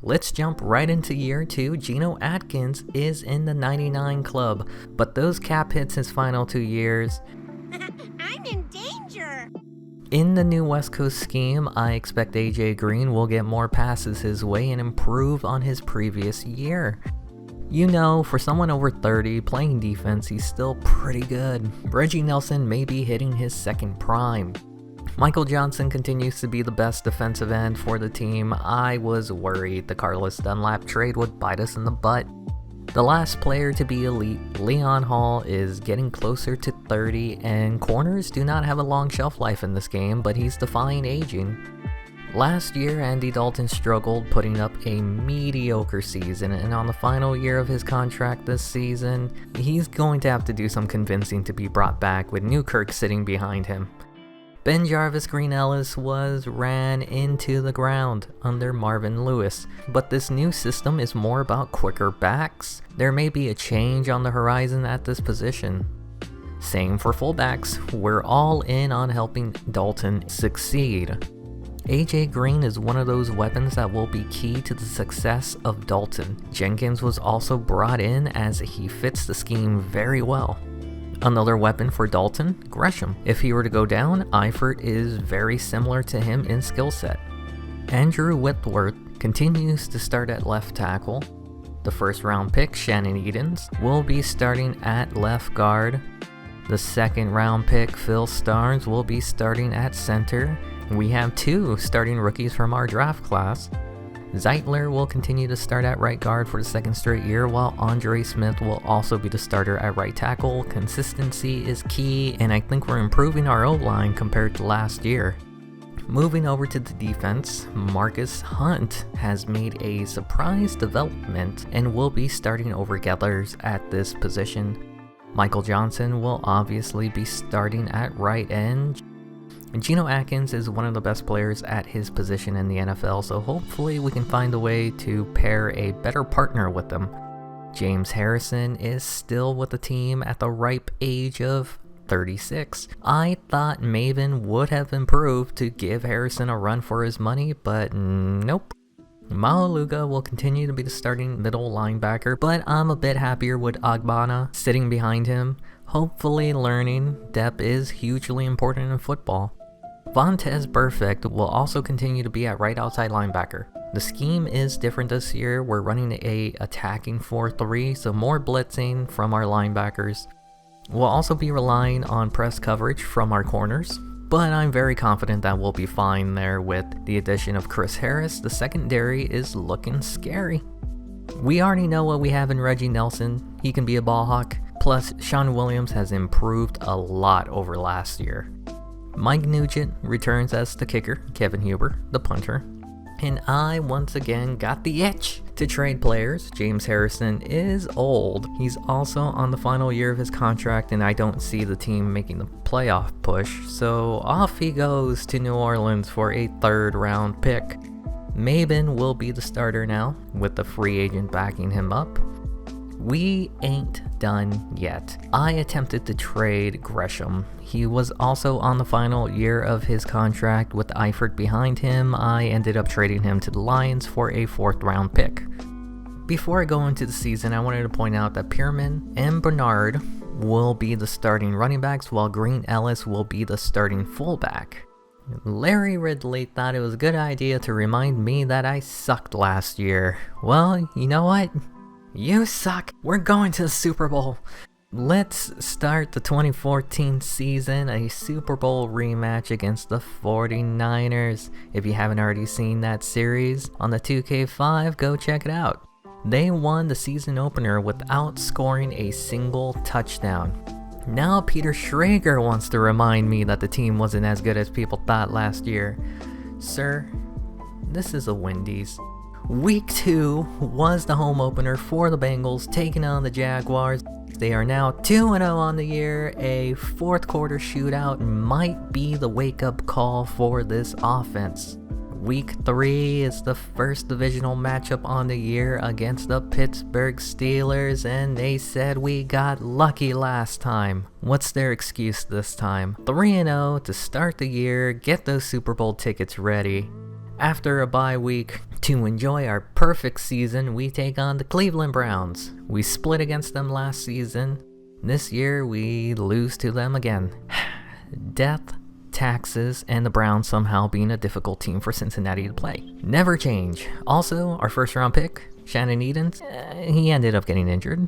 Let's jump right into year 2. Geno Atkins is in the 99 club, but those cap hits his final 2 years. I'm in danger! In the new West Coast scheme, I expect AJ Green will get more passes his way and improve on his previous year. You know, for someone over 30 playing defense, he's still pretty good. Reggie Nelson may be hitting his second prime. Michael Johnson continues to be the best defensive end for the team. I was worried the Carlos Dunlap trade would bite us in the butt. The last player to be elite, Leon Hall, is getting closer to 30, and corners do not have a long shelf life in this game, but he's defying aging. Last year, Andy Dalton struggled, putting up a mediocre season, and on the final year of his contract this season, he's going to have to do some convincing to be brought back with Newkirk sitting behind him. Ben Jarvis Green Ellis was ran into the ground under Marvin Lewis, but this new system is more about quicker backs. There may be a change on the horizon at this position. Same for fullbacks, we're all in on helping Dalton succeed. AJ Green is one of those weapons that will be key to the success of Dalton. Jenkins was also brought in as he fits the scheme very well. Another weapon for Dalton, Gresham. If he were to go down, Eifert is very similar to him in skill set. Andrew Whitworth continues to start at left tackle. The first round pick, Shannon Edens, will be starting at left guard. The second round pick, Phil Starnes, will be starting at center. We have 2 starting rookies from our draft class. Zeitler will continue to start at right guard for the second straight year, while Andre Smith will also be the starter at right tackle. Consistency is key, and I think we're improving our O-line compared to last year. Moving over to the defense, Marcus Hunt has made a surprise development and will be starting over Getters at this position. Michael Johnson will obviously be starting at right end. Geno Atkins is one of the best players at his position in the NFL, so hopefully we can find a way to pair a better partner with him. James Harrison is still with the team at the ripe age of 36. I thought Maven would have improved to give Harrison a run for his money, but nope. Maoluga will continue to be the starting middle linebacker, but I'm a bit happier with Agbana sitting behind him. Hopefully learning depth is hugely important in football. Vontez Burfict will also continue to be at right outside linebacker. The scheme is different this year. We're running a attacking 4-3, so more blitzing from our linebackers. We'll also be relying on press coverage from our corners, but I'm very confident that we'll be fine there with the addition of Chris Harris. The secondary is looking scary. We already know what we have in Reggie Nelson. He can be a ball hawk. Plus, Sean Williams has improved a lot over last year. Mike Nugent returns as the kicker, Kevin Huber, the punter. And I once again got the itch to trade players. James Harrison is old. He's also on the final year of his contract, and I don't see the team making the playoff push. So off he goes to New Orleans for a 3rd round pick. Maben will be the starter now, with the free agent backing him up. We ain't done yet. I attempted to trade Gresham. He was also on the final year of his contract with Eifert behind him. I ended up trading him to the Lions for a 4th round pick. Before I go into the season, I wanted to point out that Pierman and Bernard will be the starting running backs, while Green Ellis will be the starting fullback. Larry Ridley thought it was a good idea to remind me that I sucked last year. Well, you know what? You suck. We're going to the Super Bowl. Let's start the 2014 season, a Super Bowl rematch against the 49ers. If you haven't already seen that series on the 2K5, go check it out. They won the season opener without scoring a single touchdown. Now Peter Schrager wants to remind me that the team wasn't as good as people thought last year. Sir, this is a Wendy's. Week 2 was the home opener for the Bengals, taking on the Jaguars. They are now 2-0 on the year. A 4th quarter shootout might be the wake-up call for this offense. Week 3 is the first divisional matchup on the year against the Pittsburgh Steelers, and they said we got lucky last time. What's their excuse this time? 3-0 to start the year, get those Super Bowl tickets ready. After a bye week, to enjoy our perfect season, we take on the Cleveland Browns. We split against them last season. This year, we lose to them again. Death, taxes, and the Browns somehow being a difficult team for Cincinnati to play. Never change. Also, our first round pick, Shannon Edens, he ended up getting injured.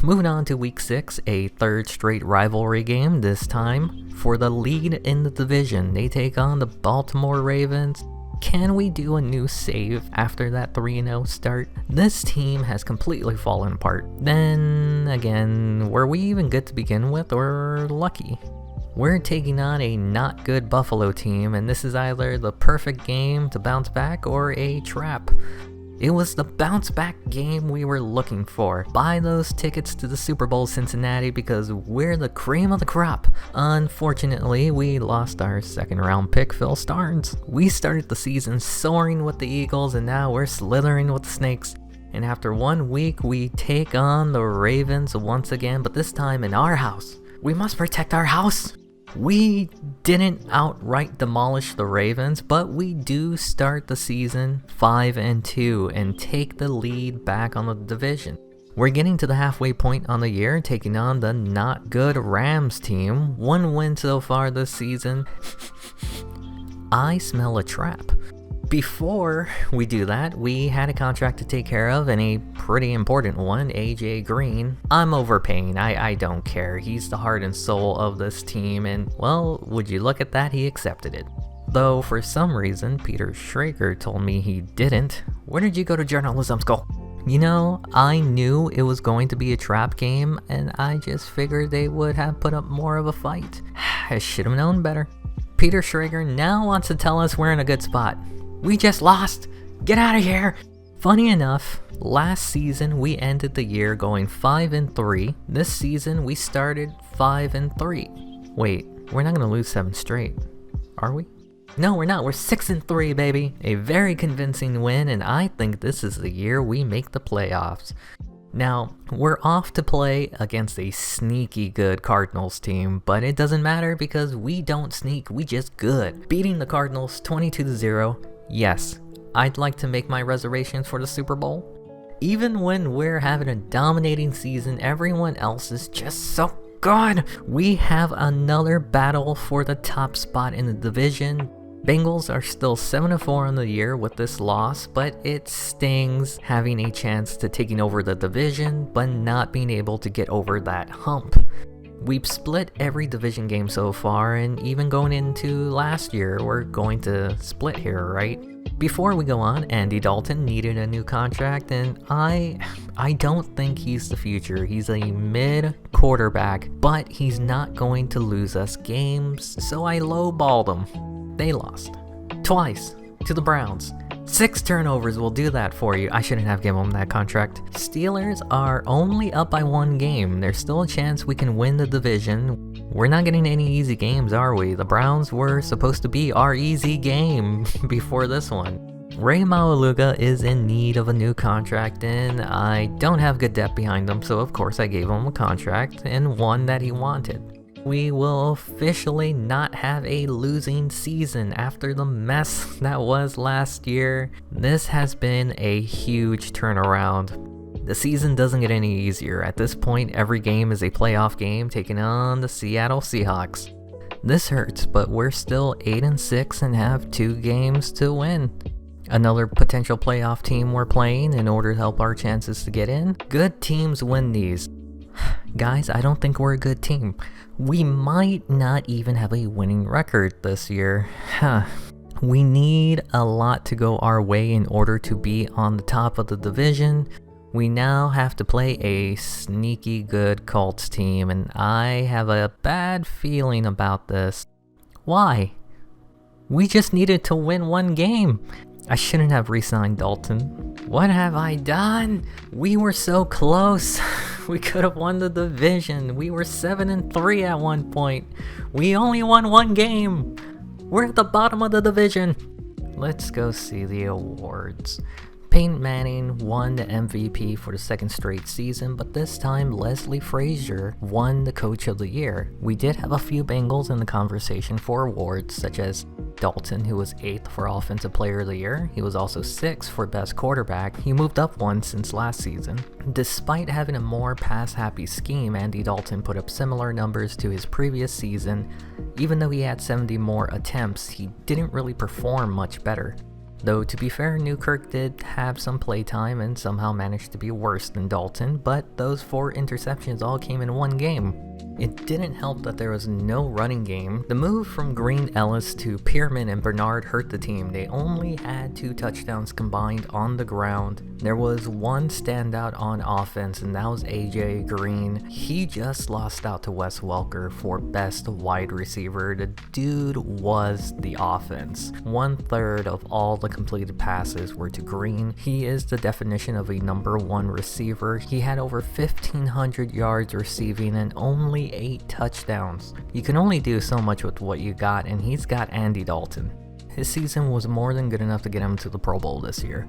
Moving on to week 6, a third straight rivalry game, this time for the lead in the division. They take on the Baltimore Ravens. Can we do a new save after that 3-0 start? This team has completely fallen apart. Then again, were we even good to begin with or lucky? We're taking on a not good Buffalo team, and this is either the perfect game to bounce back or a trap. It was the bounce back game we were looking for. Buy those tickets to the Super Bowl, Cincinnati, because we're the cream of the crop. Unfortunately, we lost our second round pick, Phil Starnes. We started the season soaring with the Eagles, and now we're slithering with the Snakes. And after 1 week, we take on the Ravens once again, but this time in our house. We must protect our house. We didn't outright demolish the Ravens, but we do start the season 5-2 and take the lead back on the division. We're getting to the halfway point on the year, taking on the not good Rams team. 1 win so far this season. I smell a trap. Before we do that, we had a contract to take care of, and a pretty important one, AJ Green. I'm overpaying, I don't care. He's the heart and soul of this team, and well, would you look at that, he accepted it. Though for some reason, Peter Schrager told me he didn't. Where did you go to journalism school? You know, I knew it was going to be a trap game, and I just figured they would have put up more of a fight. I should have known better. Peter Schrager now wants to tell us we're in a good spot. We just lost. Get out of here. Funny enough, last season we ended the year going 5-3. This season we started 5-3. Wait, we're not going to lose 7 straight, are we? No, we're not. We're 6-3, baby. A very convincing win, and I think this is the year we make the playoffs. Now, we're off to play against a sneaky good Cardinals team, but it doesn't matter because we don't sneak, we just good. Beating the Cardinals 22-0. Yes, I'd like to make my reservations for the Super Bowl. Even when we're having a dominating season, everyone else is just so good. We have another battle for the top spot in the division. Bengals are still 7-4 on the year with this loss, but it stings having a chance to taking over the division, but not being able to get over that hump. We've split every division game so far, and even going into last year, we're going to split here, right? Before we go on, Andy Dalton needed a new contract, and I don't think he's the future. He's a mid quarterback, but he's not going to lose us games, so I lowballed him. They lost. Twice. To the Browns. 6 turnovers will do that for you. I shouldn't have given them that contract. Steelers are only up by 1 game. There's still a chance we can win the division. We're not getting any easy games, are we? The Browns were supposed to be our easy game before this one. Ray Maualuga is in need of a new contract, and I don't have good depth behind him, so of course I gave him a contract, and one that he wanted. We will officially not have a losing season after the mess that was last year. This has been a huge turnaround. The season doesn't get any easier. At this point, every game is a playoff game taking on the Seattle Seahawks. This hurts, but we're still 8-6 and have 2 games to win. Another potential playoff team we're playing in order to help our chances to get in. Good teams win these. Guys, I don't think we're a good team. We might not even have a winning record this year. We need a lot to go our way in order to be on the top of the division. We now have to play a sneaky good Colts team, and I have a bad feeling about this. Why? We just needed to win 1 game. I shouldn't have re-signed Dalton. What have I done? We were so close. We could have won the division. We were 7-3 at one point. We only won 1 game. We're at the bottom of the division. Let's go see the awards. Peyton Manning won the MVP for the 2nd straight season, but this time Leslie Frazier won the Coach of the Year. We did have a few Bengals in the conversation for awards, such as Dalton, who was 8th for Offensive Player of the Year. He was also 6th for Best Quarterback. He moved up one since last season. Despite having a more pass-happy scheme, Andy Dalton put up similar numbers to his previous season. Even though he had 70 more attempts, he didn't really perform much better. Though, to be fair, Newkirk did have some playtime and somehow managed to be worse than Dalton, but those 4 interceptions all came in one game. It didn't help that there was no running game. The move from Green Ellis to Pierman and Bernard hurt the team. They only had 2 touchdowns combined on the ground. There was one standout on offense, and that was AJ Green. He just lost out to Wes Welker for best wide receiver. The dude was the offense. 1/3 of all the completed passes were to Green. He is the definition of a number 1 receiver. He had over 1,500 yards receiving and only 8 touchdowns. You can only do so much with what you got, and he's got Andy Dalton. His season was more than good enough to get him to the Pro Bowl this year.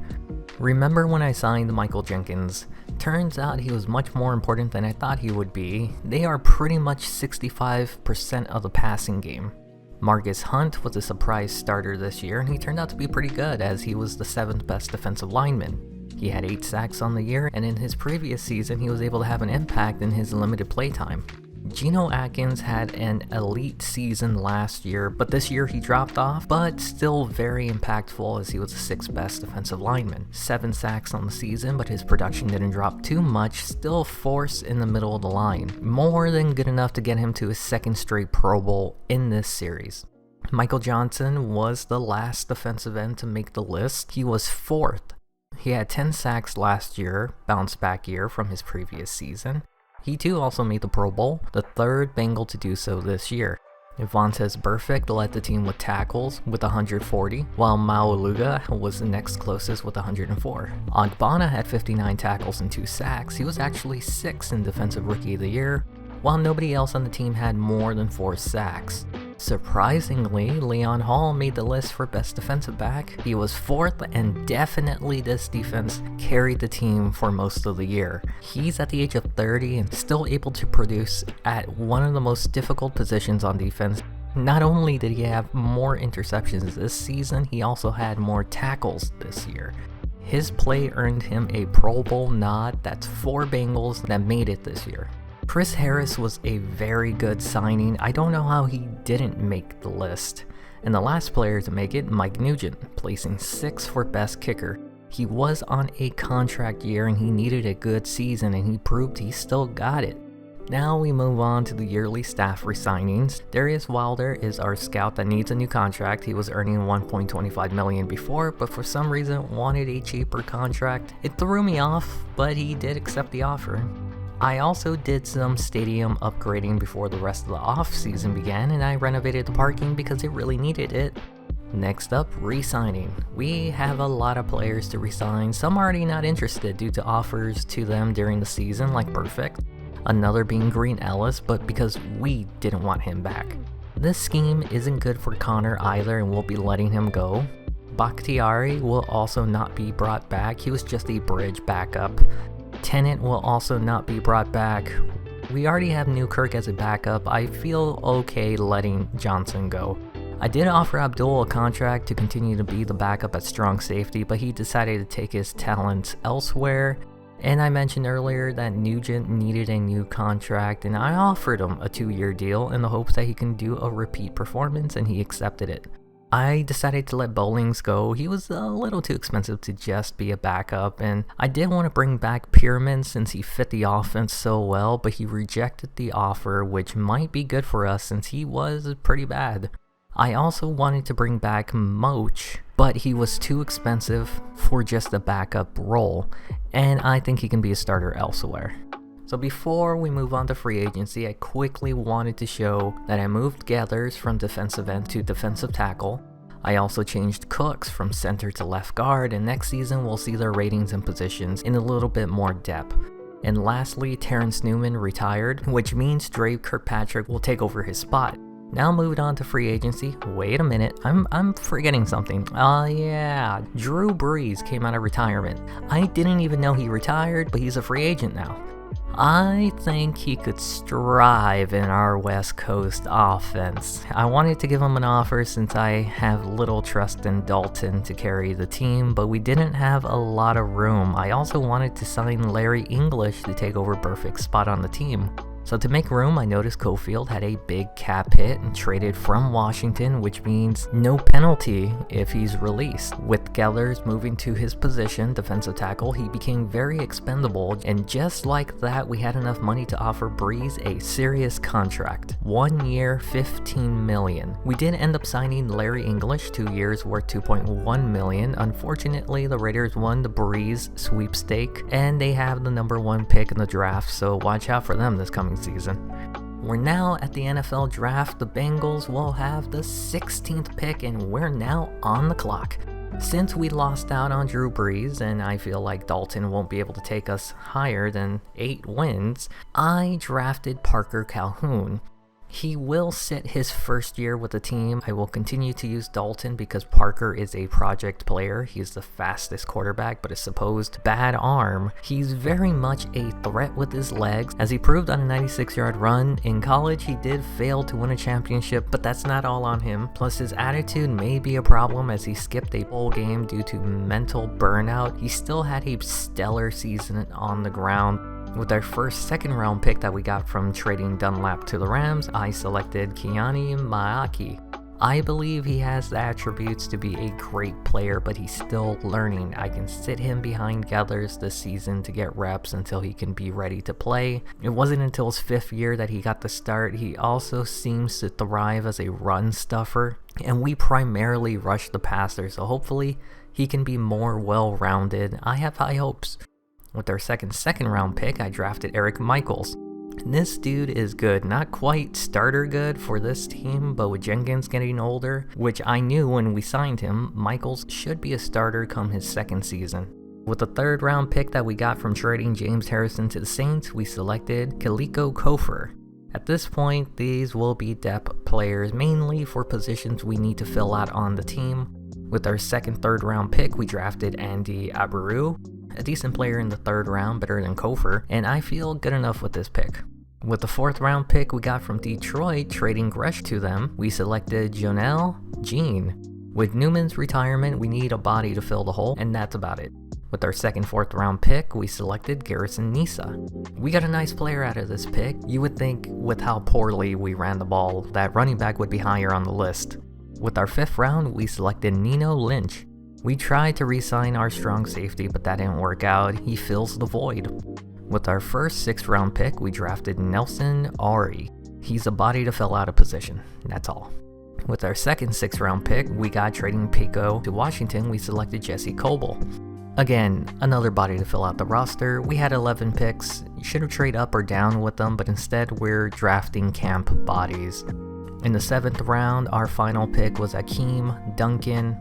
Remember when I signed Michael Jenkins? Turns out he was much more important than I thought he would be. They are pretty much 65% of the passing game. Marcus Hunt was a surprise starter this year, and he turned out to be pretty good as he was the 7th best defensive lineman. He had 8 sacks on the year, and in his previous season he was able to have an impact in his limited playtime. Geno Atkins had an elite season last year, but this year he dropped off, but still very impactful as he was the 6th best defensive lineman. 7 sacks on the season, but his production didn't drop too much, still force in the middle of the line. More than good enough to get him to his 2nd straight Pro Bowl in this series. Michael Johnson was the last defensive end to make the list. He was 4th. He had 10 sacks last year, bounce back year from his previous season. He too also made the Pro Bowl, the 3rd Bengal to do so this year. Vontaze Burfict led the team with tackles with 140, while Maualuga was the next closest with 104. Ogbonna had 59 tackles and 2 sacks. He was actually 6th in Defensive Rookie of the Year, while nobody else on the team had more than 4 sacks. Surprisingly, Leon Hall made the list for best defensive back. He was 4th, and definitely this defense carried the team for most of the year. He's at the age of 30 and still able to produce at one of the most difficult positions on defense. Not only did he have more interceptions this season, he also had more tackles this year. His play earned him a Pro Bowl nod. That's 4 Bengals that made it this year. Chris Harris was a very good signing. I don't know how he didn't make the list. And the last player to make it, Mike Nugent, placing 6th for best kicker. He was on a contract year and he needed a good season, and he proved he still got it. Now we move on to the yearly staff resignings. Darius Wilder is our scout that needs a new contract. He was earning $1.25 million before, but for some reason wanted a cheaper contract. It threw me off, but he did accept the offer. I also did some stadium upgrading before the rest of the off-season began, and I renovated the parking because it really needed it. Next up, re-signing. We have a lot of players to re-sign, some already not interested due to offers to them during the season, like Perfect. Another being Green Ellis, but because we didn't want him back. This scheme isn't good for Connor either, and we'll be letting him go. Bakhtiari will also not be brought back. He was just a bridge backup. Tennant will also not be brought back. We already have Newkirk as a backup. I feel okay letting Johnson go. I did offer Abdul a contract to continue to be the backup at strong safety, but he decided to take his talents elsewhere. And I mentioned earlier that Nugent needed a new contract, and I offered him a 2-year deal in the hopes that he can do a repeat performance, and he accepted it. I decided to let Bowlings go. He was a little too expensive to just be a backup, and I did want to bring back Pierman since he fit the offense so well, but he rejected the offer, which might be good for us since he was pretty bad. I also wanted to bring back Moach, but he was too expensive for just a backup role, and I think he can be a starter elsewhere. So before we move on to free agency, I quickly wanted to show that I moved Gathers from defensive end to defensive tackle. I also changed Cooks from center to left guard, and next season we'll see their ratings and positions in a little bit more depth. And lastly, Terrence Newman retired, which means Dre Kirkpatrick will take over his spot. Now moved on to free agency. Wait a minute, I'm forgetting something. Yeah, Drew Brees came out of retirement. I didn't even know he retired, but he's a free agent now. I think he could strive in our West Coast offense. I wanted to give him an offer since I have little trust in Dalton to carry the team, but we didn't have a lot of room. I also wanted to sign Larry English to take over Perfect's spot on the team. So to make room, I noticed Cofield had a big cap hit and traded from Washington, which means no penalty if he's released. With Gellers moving to his position, defensive tackle, he became very expendable, and just like that, we had enough money to offer Breeze a serious contract. 1 year, $15 million. We did end up signing Larry English, 2 years worth $2.1 million. Unfortunately, the Raiders won the Breeze sweepstake, and they have the #1 pick in the draft, so watch out for them this coming season. We're now at the NFL draft. The Bengals will have the 16th pick, and we're now on the clock. Since we lost out on Drew Brees, and I feel like Dalton won't be able to take us higher than 8 wins, I drafted Parker Calhoun. He will sit his first year with the team. I will continue to use Dalton because Parker is a project player. He's the fastest quarterback, but a supposed bad arm. He's very much a threat with his legs, as he proved on a 96-yard run. In college, he did fail to win a championship, but that's not all on him. Plus, his attitude may be a problem as he skipped a bowl game due to mental burnout. He still had a stellar season on the ground. With our first second-round pick that we got from trading Dunlap to the Rams, I selected Keani Maaki. I believe he has the attributes to be a great player, but he's still learning. I can sit him behind Gellers this season to get reps until he can be ready to play. It wasn't until his 5th year that he got the start. He also seems to thrive as a run stuffer, and we primarily rush the passer, so hopefully he can be more well-rounded. I have high hopes. With our second round pick, I drafted Eric Michaels. This dude is good, not quite starter good for this team, but with Jenkins getting older, which I knew when we signed him, Michaels should be a starter come his 2nd season. With the 3rd round pick that we got from trading James Harrison to the Saints, we selected Kaliko Kofor. At this point, these will be depth players mainly for positions we need to fill out on the team. With our 2nd, 3rd round pick, we drafted Andy Abreu. A decent player in the 3rd round, better than Kofor, and I feel good enough with this pick. With the 4th round pick we got from Detroit, trading Gresh to them, we selected Jonell Jean. With Newman's retirement, we need a body to fill the hole, and that's about it. With our 2nd, 4th round pick, we selected Garrison Nisa. We got a nice player out of this pick. You would think with how poorly we ran the ball, that running back would be higher on the list. With our 5th round, we selected Nino Lynch. We tried to re-sign our strong safety, but that didn't work out. He fills the void. With our first 6th round pick, we drafted Nelson Ari. He's a body to fill out a position, that's all. With our 2nd 6th round pick, we got trading Pico to Washington, we selected Jesse Coble. Again, another body to fill out the roster. We had 11 picks. You should have traded up or down with them, but instead we're drafting camp bodies. In the 7th round, our final pick was Akeem Duncan,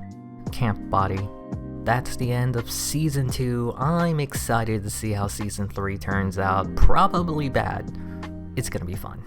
camp body. That's the end of Season 2. I'm excited to see how Season 3 turns out. Probably bad. It's gonna be fun.